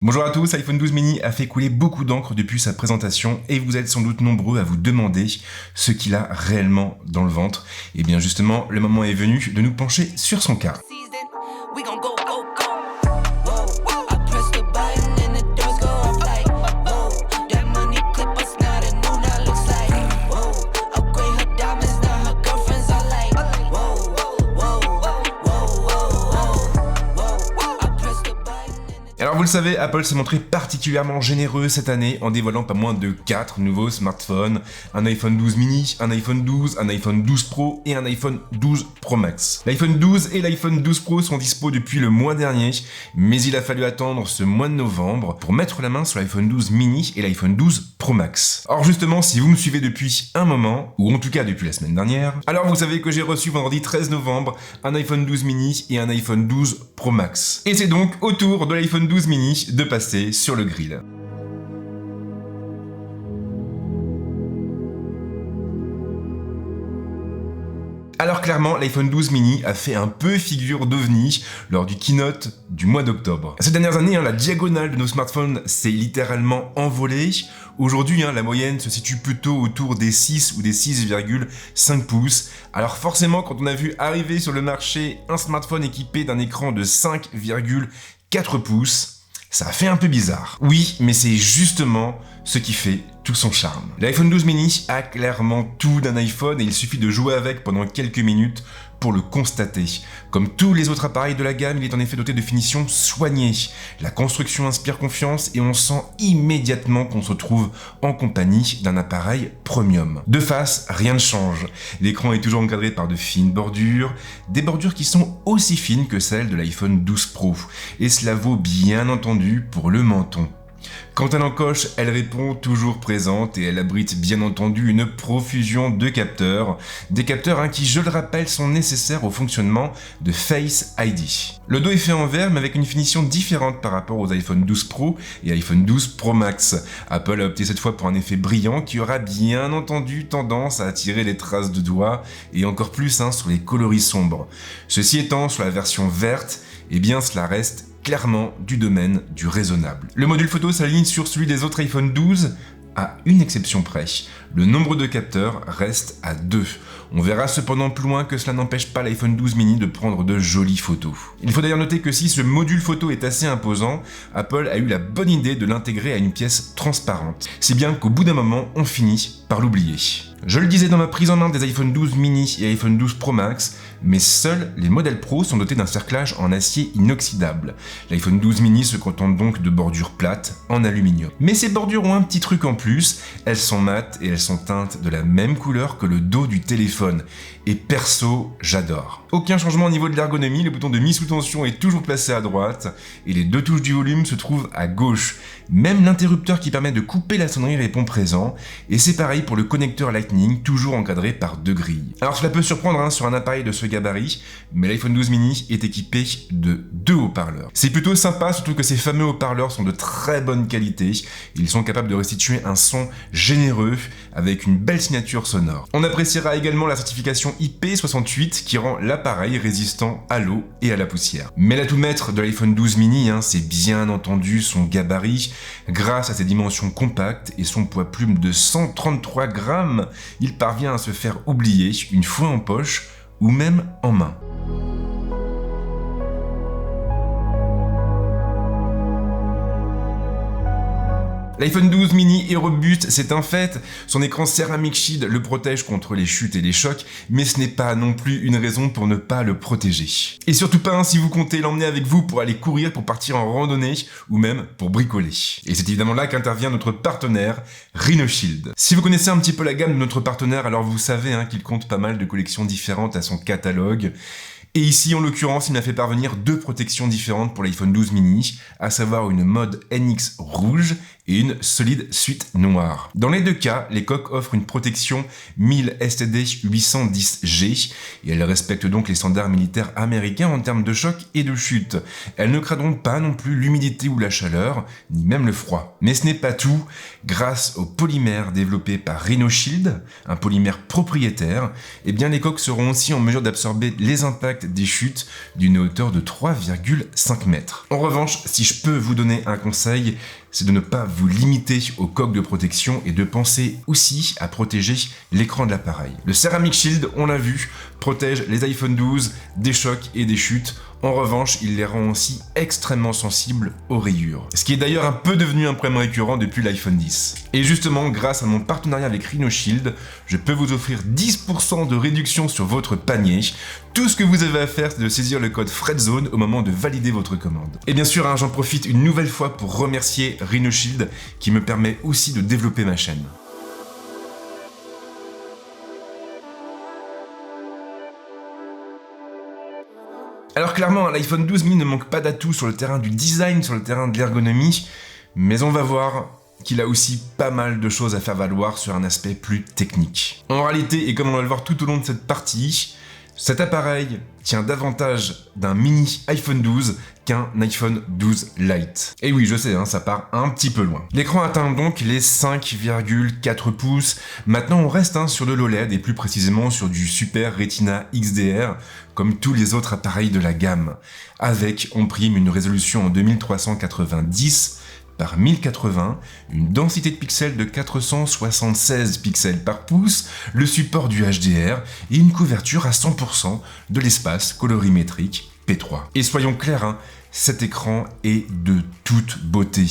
Bonjour à tous, iPhone 12 mini a fait couler beaucoup d'encre depuis sa présentation et vous êtes sans doute nombreux à vous demander ce qu'il a réellement dans le ventre. Et bien justement, le moment est venu de nous pencher sur son cas. Alors vous le savez, Apple s'est montré particulièrement généreux cette année en dévoilant pas moins de 4 nouveaux smartphones, un iPhone 12 mini, un iPhone 12, un iPhone 12 Pro et un iPhone 12 Pro Max. L'iPhone 12 et l'iPhone 12 Pro sont dispo depuis le mois dernier, mais il a fallu attendre ce mois de novembre pour mettre la main sur l'iPhone 12 mini et l'iPhone 12 Pro Max. Or justement, si vous me suivez depuis un moment, ou en tout cas depuis la semaine dernière, alors vous savez que j'ai reçu vendredi 13 novembre un iPhone 12 mini et un iPhone 12 Pro Max. Et c'est donc au tour de l'iPhone 12 mini de passer sur le grill. Alors clairement, l'iPhone 12 mini a fait un peu figure d'ovni lors du keynote du mois d'octobre. Ces dernières années, la diagonale de nos smartphones s'est littéralement envolée. Aujourd'hui, la moyenne se situe plutôt autour des 6 ou des 6,5 pouces. Alors forcément, quand on a vu arriver sur le marché un smartphone équipé d'un écran de 5,4 pouces, ça a fait un peu bizarre. Oui, mais c'est justement ce qui fait tout son charme. L'iPhone 12 mini a clairement tout d'un iPhone et il suffit de jouer avec pendant quelques minutes pour le constater. Comme tous les autres appareils de la gamme, il est en effet doté de finitions soignées. La construction inspire confiance et on sent immédiatement qu'on se trouve en compagnie d'un appareil premium. De face, rien ne change. L'écran est toujours encadré par de fines bordures, des bordures qui sont aussi fines que celles de l'iPhone 12 Pro. Et cela vaut bien entendu pour le menton. Quand elle encoche, elle répond toujours présente et elle abrite bien entendu une profusion de capteurs. Des capteurs qui, je le rappelle, sont nécessaires au fonctionnement de Face ID. Le dos est fait en verre mais avec une finition différente par rapport aux iPhone 12 Pro et iPhone 12 Pro Max. Apple a opté cette fois pour un effet brillant qui aura bien entendu tendance à attirer les traces de doigts et encore plus sur les coloris sombres. Ceci étant, sur la version verte, cela reste clairement du domaine du raisonnable. Le module photo s'aligne sur celui des autres iPhone 12 à une exception près. Le nombre de capteurs reste à 2. On verra cependant plus loin que cela n'empêche pas l'iPhone 12 mini de prendre de jolies photos. Il faut d'ailleurs noter que si ce module photo est assez imposant, Apple a eu la bonne idée de l'intégrer à une pièce transparente. Si bien qu'au bout d'un moment, on finit par l'oublier. Je le disais dans ma prise en main des iPhone 12 mini et iPhone 12 Pro Max, mais seuls les modèles Pro sont dotés d'un cerclage en acier inoxydable. L'iPhone 12 mini se contente donc de bordures plates en aluminium. Mais ces bordures ont un petit truc en plus, elles sont mates et elles sont teintes de la même couleur que le dos du téléphone. Et perso, j'adore. Aucun changement au niveau de l'ergonomie, le bouton de mise sous tension est toujours placé à droite et les deux touches du volume se trouvent à gauche. Même l'interrupteur qui permet de couper la sonnerie répond présent et c'est pareil pour le connecteur Lightning, toujours encadré par 2 grilles. Alors cela peut surprendre sur un appareil de ce gabarit, mais l'iPhone 12 mini est équipé de 2 haut-parleurs. C'est plutôt sympa, surtout que ces fameux haut-parleurs sont de très bonne qualité. Ils sont capables de restituer un son généreux avec une belle signature sonore. On appréciera également la certification IP68 qui rend l'appareil résistant à l'eau et à la poussière. Mais l'atout maître de l'iPhone 12 mini, c'est bien entendu son gabarit. Grâce à ses dimensions compactes et son poids plume de 133 grammes, il parvient à se faire oublier une fois en poche ou même en main. L'iPhone 12 mini est robuste, c'est un fait. Son écran Ceramic Shield le protège contre les chutes et les chocs, mais ce n'est pas non plus une raison pour ne pas le protéger. Et surtout pas si vous comptez l'emmener avec vous pour aller courir, pour partir en randonnée ou même pour bricoler. Et c'est évidemment là qu'intervient notre partenaire RhinoShield. Si vous connaissez un petit peu la gamme de notre partenaire, alors vous savez qu'il compte pas mal de collections différentes à son catalogue. Et ici, en l'occurrence, il m'a fait parvenir 2 protections différentes pour l'iPhone 12 mini, à savoir une mode NX rouge et une solide suite noire. Dans les deux cas, les coques offrent une protection 1000 STD 810G et elles respectent donc les standards militaires américains en termes de choc et de chute. Elles ne craindront pas non plus l'humidité ou la chaleur, ni même le froid. Mais ce n'est pas tout. Grâce au polymère développé par RhinoShield, un polymère propriétaire, les coques seront aussi en mesure d'absorber les impacts direct des chutes d'une hauteur de 3,5 mètres. En revanche, si je peux vous donner un conseil, c'est de ne pas vous limiter aux coques de protection et de penser aussi à protéger l'écran de l'appareil. Le Ceramic Shield, on l'a vu, protège les iPhone 12 des chocs et des chutes. En revanche, il les rend aussi extrêmement sensibles aux rayures. Ce qui est d'ailleurs un peu devenu un problème récurrent depuis l'iPhone 10. Et justement, grâce à mon partenariat avec Rhino Shield, je peux vous offrir 10% de réduction sur votre panier. Tout ce que vous avez à faire, c'est de saisir le code FREDZONE au moment de valider votre commande. Et bien sûr, j'en profite une nouvelle fois pour remercier Rhino Shield qui me permet aussi de développer ma chaîne. Alors clairement, l'iPhone 12 mini ne manque pas d'atouts sur le terrain du design, sur le terrain de l'ergonomie, mais on va voir qu'il a aussi pas mal de choses à faire valoir sur un aspect plus technique. En réalité, et comme on va le voir tout au long de cette partie, cet appareil tient davantage d'un mini iPhone 12 qu'un iPhone 12 Lite. Et oui, je sais, ça part un petit peu loin. L'écran atteint donc les 5,4 pouces. Maintenant, on reste sur de l'OLED et plus précisément sur du Super Retina XDR, comme tous les autres appareils de la gamme, avec en prime une résolution en 2390 par 1080, une densité de pixels de 476 pixels par pouce, le support du HDR et une couverture à 100% de l'espace colorimétrique P3. Et soyons clairs, cet écran est de toute beauté.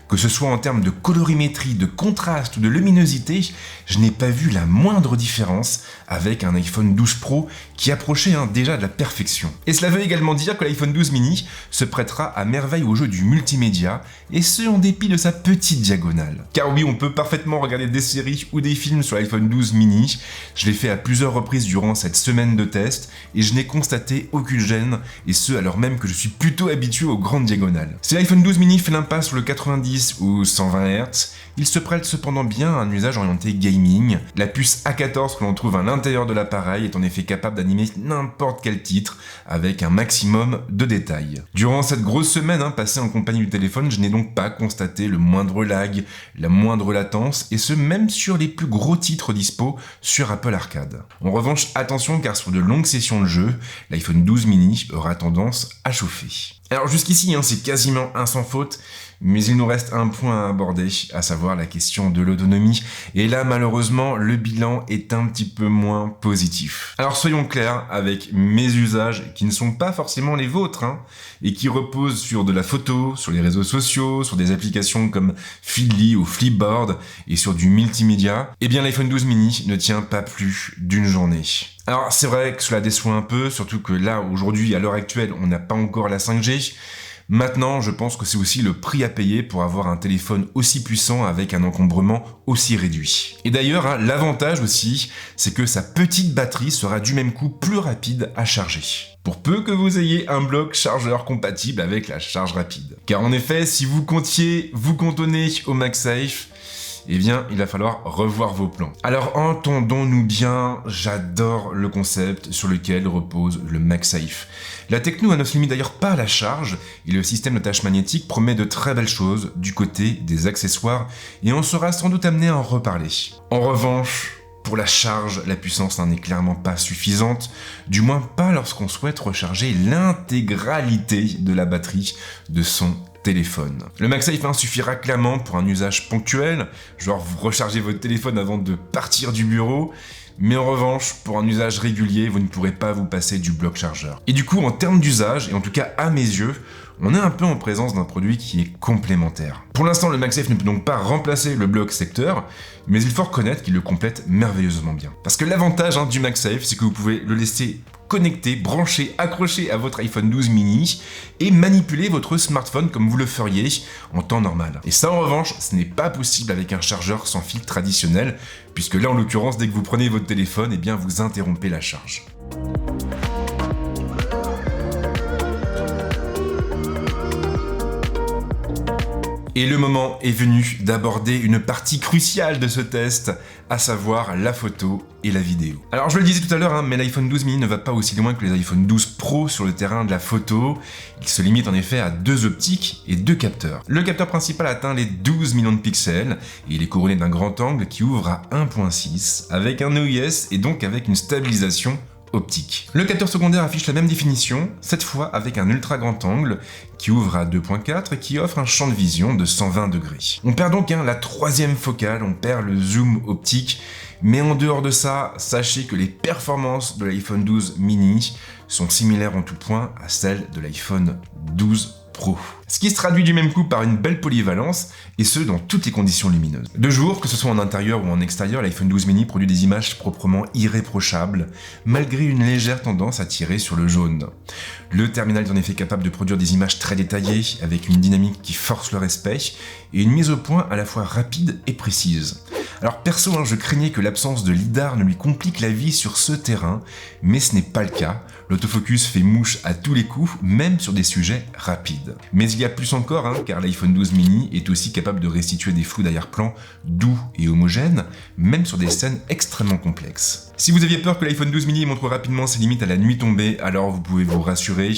Que ce soit en termes de colorimétrie, de contraste ou de luminosité, je n'ai pas vu la moindre différence avec un iPhone 12 Pro qui approchait déjà de la perfection. Et cela veut également dire que l'iPhone 12 mini se prêtera à merveille au jeu du multimédia, et ce en dépit de sa petite diagonale. Car oui, on peut parfaitement regarder des séries ou des films sur l'iPhone 12 mini, je l'ai fait à plusieurs reprises durant cette semaine de test, et je n'ai constaté aucune gêne, et ce alors même que je suis plutôt habitué aux grandes diagonales. Si l'iPhone 12 mini fait l'impasse sur le 90 ou 120 Hz, il se prête cependant bien à un usage orienté gaming. La puce A14 que l'on trouve à l'intérieur de l'appareil est en effet capable d'animer n'importe quel titre avec un maximum de détails. Durant cette grosse semaine passée en compagnie du téléphone, je n'ai donc pas constaté le moindre lag, la moindre latence, et ce même sur les plus gros titres dispo sur Apple Arcade. En revanche, attention car sur de longues sessions de jeu, l'iPhone 12 mini aura tendance à chauffer. Alors jusqu'ici, c'est quasiment un sans faute, mais il nous reste un point à aborder, à savoir la question de l'autonomie. Et là, malheureusement, le bilan est un petit peu moins positif. Alors soyons clairs, avec mes usages qui ne sont pas forcément les vôtres, et qui reposent sur de la photo, sur les réseaux sociaux, sur des applications comme Feedly ou Flipboard, et sur du multimédia, eh bien l'iPhone 12 mini ne tient pas plus d'une journée. Alors c'est vrai que cela déçoit un peu, surtout que là, aujourd'hui, à l'heure actuelle, on n'a pas encore la 5G. Maintenant, je pense que c'est aussi le prix à payer pour avoir un téléphone aussi puissant avec un encombrement aussi réduit. Et d'ailleurs, l'avantage aussi, c'est que sa petite batterie sera du même coup plus rapide à charger. Pour peu que vous ayez un bloc chargeur compatible avec la charge rapide. Car en effet, si vous comptiez vous cantonner au MagSafe, eh bien, il va falloir revoir vos plans. Alors, entendons-nous bien, j'adore le concept sur lequel repose le MagSafe. La techno ne se limite d'ailleurs pas à la charge, et le système de tâches magnétiques promet de très belles choses du côté des accessoires, et on sera sans doute amené à en reparler. En revanche, pour la charge, la puissance n'est clairement pas suffisante, du moins pas lorsqu'on souhaite recharger l'intégralité de la batterie de son téléphone. Le MagSafe suffira clairement pour un usage ponctuel, genre vous rechargez votre téléphone avant de partir du bureau, mais en revanche, pour un usage régulier, vous ne pourrez pas vous passer du bloc chargeur. Et du coup, en termes d'usage, et en tout cas à mes yeux, on est un peu en présence d'un produit qui est complémentaire. Pour l'instant, le MagSafe ne peut donc pas remplacer le bloc secteur, mais il faut reconnaître qu'il le complète merveilleusement bien. Parce que l'avantage du MagSafe, c'est que vous pouvez le laisser connecté, branché, accroché à votre iPhone 12 mini et manipuler votre smartphone comme vous le feriez en temps normal. Et ça en revanche, ce n'est pas possible avec un chargeur sans fil traditionnel, puisque là en l'occurrence, dès que vous prenez votre téléphone, eh bien vous interrompez la charge. Et le moment est venu d'aborder une partie cruciale de ce test, à savoir la photo et la vidéo. Alors je le disais tout à l'heure, mais l'iPhone 12 mini ne va pas aussi loin que les iPhone 12 Pro sur le terrain de la photo. Il se limite en effet à 2 optiques et 2 capteurs. Le capteur principal atteint les 12 millions de pixels et il est couronné d'un grand angle qui ouvre à 1.6 avec un OIS et donc avec une stabilisation optique. Le capteur secondaire affiche la même définition, cette fois avec un ultra grand angle qui ouvre à 2.4 et qui offre un champ de vision de 120 degrés. On perd donc la troisième focale, on perd le zoom optique, mais en dehors de ça, sachez que les performances de l'iPhone 12 mini sont similaires en tout point à celles de l'iPhone 12 Pro. Ce qui se traduit du même coup par une belle polyvalence, et ce dans toutes les conditions lumineuses. De jour, que ce soit en intérieur ou en extérieur, l'iPhone 12 mini produit des images proprement irréprochables, malgré une légère tendance à tirer sur le jaune. Le terminal est en effet capable de produire des images très détaillées, avec une dynamique qui force le respect, et une mise au point à la fois rapide et précise. Alors perso, je craignais que l'absence de lidar ne lui complique la vie sur ce terrain, mais ce n'est pas le cas. L'autofocus fait mouche à tous les coups, même sur des sujets rapides. Mais il y a plus encore, car l'iPhone 12 mini est aussi capable de restituer des flous d'arrière-plan doux et homogènes, même sur des scènes extrêmement complexes. Si vous aviez peur que l'iPhone 12 mini montre rapidement ses limites à la nuit tombée, alors vous pouvez vous rassurer,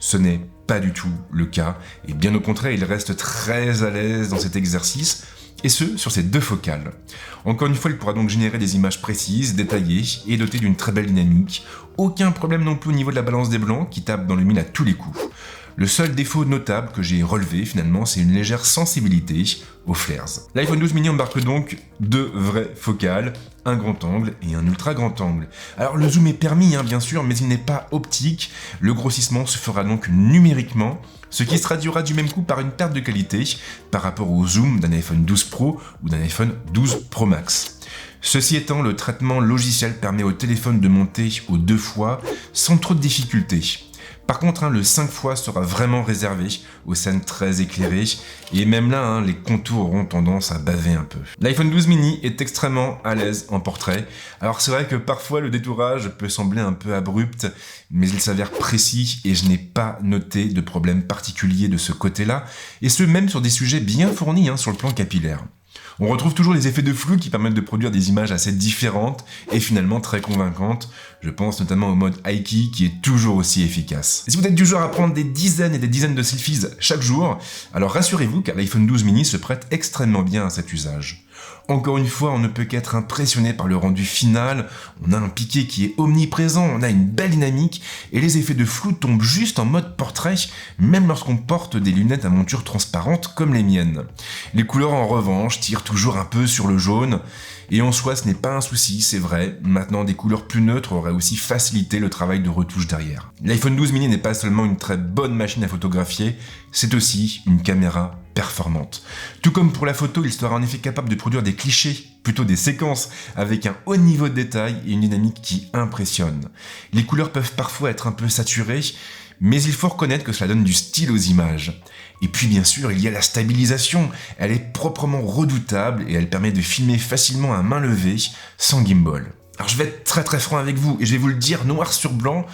ce n'est pas du tout le cas, et bien au contraire, il reste très à l'aise dans cet exercice, et ce, sur ces deux focales. Encore une fois, il pourra donc générer des images précises, détaillées et dotées d'une très belle dynamique. Aucun problème non plus au niveau de la balance des blancs qui tape dans le mille à tous les coups. Le seul défaut notable que j'ai relevé finalement, c'est une légère sensibilité aux flares. L'iPhone 12 mini embarque donc deux vraies focales, un grand angle et un ultra grand angle. Alors le zoom est permis bien sûr, mais il n'est pas optique. Le grossissement se fera donc numériquement, ce qui se traduira du même coup par une perte de qualité par rapport au zoom d'un iPhone 12 Pro ou d'un iPhone 12 Pro Max. Ceci étant, le traitement logiciel permet au téléphone de monter aux 2 fois sans trop de difficultés. Par contre, le 5 fois sera vraiment réservé aux scènes très éclairées, et même là, les contours auront tendance à baver un peu. L'iPhone 12 mini est extrêmement à l'aise en portrait. Alors c'est vrai que parfois le détourage peut sembler un peu abrupt, mais il s'avère précis et je n'ai pas noté de problème particulier de ce côté-là, et ce même sur des sujets bien fournis sur le plan capillaire. On retrouve toujours les effets de flou qui permettent de produire des images assez différentes et finalement très convaincantes. Je pense notamment au mode High-Key qui est toujours aussi efficace. Et si vous êtes du genre à prendre des dizaines et des dizaines de selfies chaque jour, alors rassurez-vous car l'iPhone 12 mini se prête extrêmement bien à cet usage. Encore une fois, on ne peut qu'être impressionné par le rendu final, on a un piqué qui est omniprésent, on a une belle dynamique, et les effets de flou tombent juste en mode portrait, même lorsqu'on porte des lunettes à monture transparente comme les miennes. Les couleurs en revanche tirent toujours un peu sur le jaune, et en soi ce n'est pas un souci, c'est vrai, maintenant des couleurs plus neutres auraient aussi facilité le travail de retouche derrière. L'iPhone 12 mini n'est pas seulement une très bonne machine à photographier, c'est aussi une caméra performante. Tout comme pour la photo, il sera en effet capable de produire des clichés, plutôt des séquences, avec un haut niveau de détail et une dynamique qui impressionne. Les couleurs peuvent parfois être un peu saturées, mais il faut reconnaître que cela donne du style aux images. Et puis bien sûr, il y a la stabilisation, elle est proprement redoutable et elle permet de filmer facilement à main levée, sans gimbal. Alors je vais être très franc avec vous, et je vais vous le dire noir sur blanc,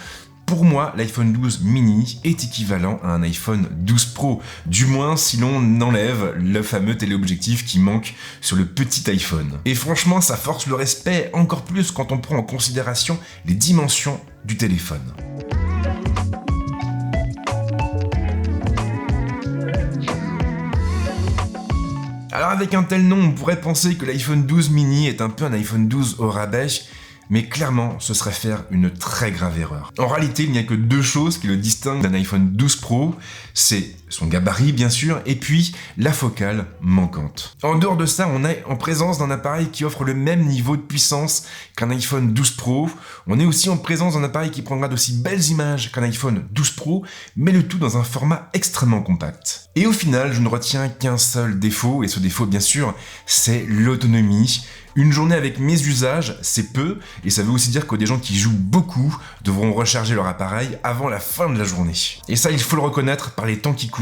pour moi, l'iPhone 12 mini est équivalent à un iPhone 12 Pro, du moins si l'on enlève le fameux téléobjectif qui manque sur le petit iPhone. Et franchement, ça force le respect encore plus quand on prend en considération les dimensions du téléphone. Alors avec un tel nom, on pourrait penser que l'iPhone 12 mini est un peu un iPhone 12 au rabais, mais clairement, ce serait faire une très grave erreur. En réalité, il n'y a que deux choses qui le distinguent d'un iPhone 12 Pro, c'est son gabarit bien sûr, et puis la focale manquante. En dehors de ça, on est en présence d'un appareil qui offre le même niveau de puissance qu'un iPhone 12 Pro, on est aussi en présence d'un appareil qui prendra d'aussi belles images qu'un iPhone 12 Pro, mais le tout dans un format extrêmement compact. Et au final, je ne retiens qu'un seul défaut, et ce défaut bien sûr, c'est l'autonomie. Une journée avec mes usages, c'est peu, et ça veut aussi dire que des gens qui jouent beaucoup devront recharger leur appareil avant la fin de la journée. Et ça, il faut le reconnaître, par les temps qui courent,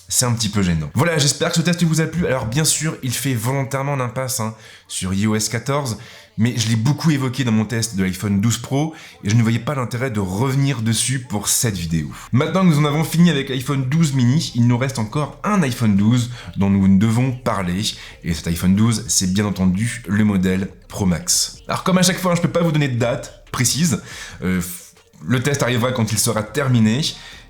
c'est un petit peu gênant. Voilà, j'espère que ce test vous a plu. Alors bien sûr, il fait volontairement l'impasse sur iOS 14, mais je l'ai beaucoup évoqué dans mon test de l'iPhone 12 Pro, et je ne voyais pas l'intérêt de revenir dessus pour cette vidéo. Maintenant que nous en avons fini avec l'iPhone 12 mini, il nous reste encore un iPhone 12 dont nous devons parler, et cet iPhone 12, c'est bien entendu le modèle Pro Max. Alors comme à chaque fois, je ne peux pas vous donner de date précise, le test arrivera quand il sera terminé,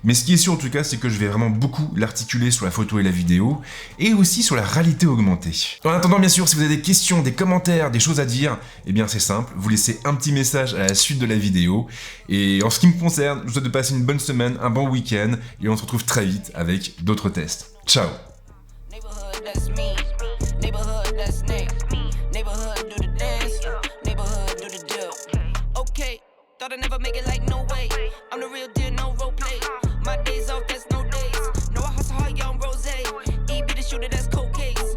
Mais ce qui est sûr en tout cas, c'est que je vais vraiment beaucoup l'articuler sur la photo et la vidéo, et aussi sur la réalité augmentée. En attendant, bien sûr, si vous avez des questions, des commentaires, des choses à dire, eh bien c'est simple, vous laissez un petit message à la suite de la vidéo. Et en ce qui me concerne, je vous souhaite de passer une bonne semaine, un bon week-end, et on se retrouve très vite avec d'autres tests. Ciao! Thought I'd never make it like no way. I'm the real deal, no role play. My days off, that's no days. No, I hustle hard, young rose. E be the shooter, that's cold case.